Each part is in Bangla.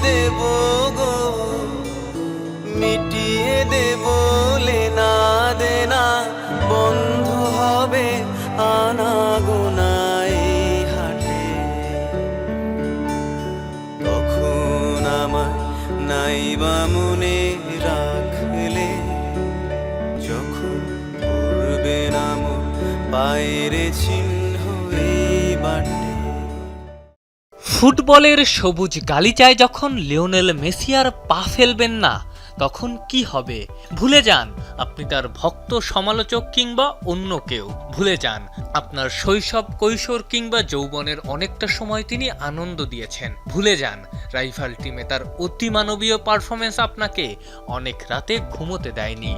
দেব গো, মিটিয়ে দেব লেনা দেনা, বন্ধ হবে আনাগোনায় হাটে। তখন আমার নাইবা মনে রাখলে, যখন পড়বে নাম পায়ের চিহ্ন এই বাটে। ফুটবলের সবুজ গালিচায় যখন লিওনেল মেসি আর পা ফেলবেন না, তখন কি হবে? ভুলে যান আপনি তার ভক্ত, সমালোচক কিংবা অন্য কেউ। ভুলে যান আপনার শৈশব, কৈশোর কিংবা যৌবনের অনেকটা সময় তিনি আনন্দ দিয়েছেন। ভুলে যান রাইভাল টিমে তার অতিমানবীয় পারফরমেন্স আপনাকে অনেক রাতে ঘুমোতে দেয়নি।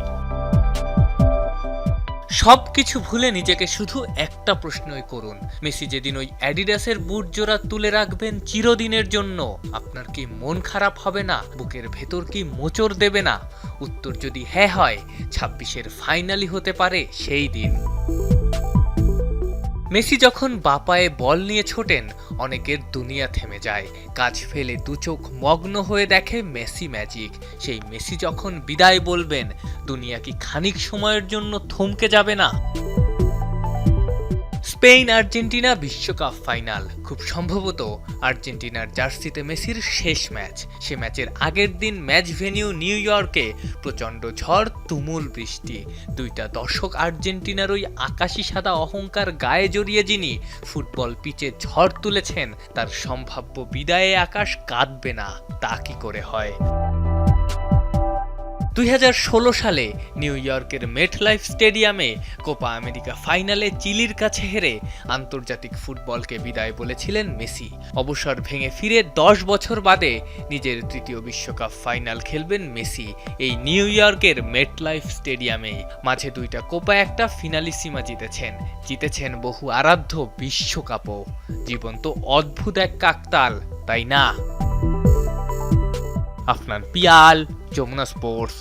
সবকিছু ভুলে নিজেকে শুধু একটা প্রশ্নই করুন, মেসি যেদিন ওই অ্যাডিডাসের বুট জোড়া তুলে রাখবেন চিরদিনের জন্য, আপনার কি মন খারাপ হবে না? বুকের ভেতর কি মোচড় দেবে না? উত্তর যদি হ্যাঁ হয়, 26-এর ফাইনালই হতে পারে সেই দিন। মেসি যখন বাপায়ে বল নিয়ে ছোটেন, অনেকের দুনিয়া থেমে যায়। কাজ ফেলে দু চোখ মগ্ন হয়ে দেখে মেসি ম্যাজিক। সেই মেসি যখন বিদায় বলবেন, দুনিয়া কি খানিক সময়ের জন্য থমকে যাবে না? স্পেন আর্জেন্টিনা বিশ্বকাপ ফাইনাল, খুব সম্ভবত আর্জেন্টিনার জার্সিতে মেসির শেষ ম্যাচ। সে ম্যাচের আগের দিন ম্যাচ ভেন্যু নিউ ইয়র্কে প্রচণ্ড ঝড়, তুমুল বৃষ্টি। দুইটা দর্শক আর্জেন্টিনার ওই আকাশি সাদা অহংকার গায়ে জড়িয়ে যিনি ফুটবল পিচে ঝড় তুলেছেন, তার সম্ভাব্য বিদায়ে আকাশ কাঁদবে না, তা কি করে হয়? 2016 সালে নিউ ইয়র্কের মেটলাইফ স্টেডিয়ামে কোপা আমেরিকা ফাইনালে চিলির কাছে হেরে আন্তর্জাতিক ফুটবলকে বিদায় বলেছিলেন মেসি। অবসর ভেঙে ফিরে 10 বছর বাদে নিজের তৃতীয় বিশ্বকাপ ফাইনাল খেলবেন মেসি এই নিউ ইয়র্কের মেটলাইফ স্টেডিয়ামে। মাঝে দুইটা কোপা, একটা ফিনালিসিমা জিতেছেন বহু আরাধ্য বিশ্বকাপও। জীবন তো অদ্ভুত এক কাকতাল, তাই না? আফনান পিয়াল, যমুনা স্পোর্টস।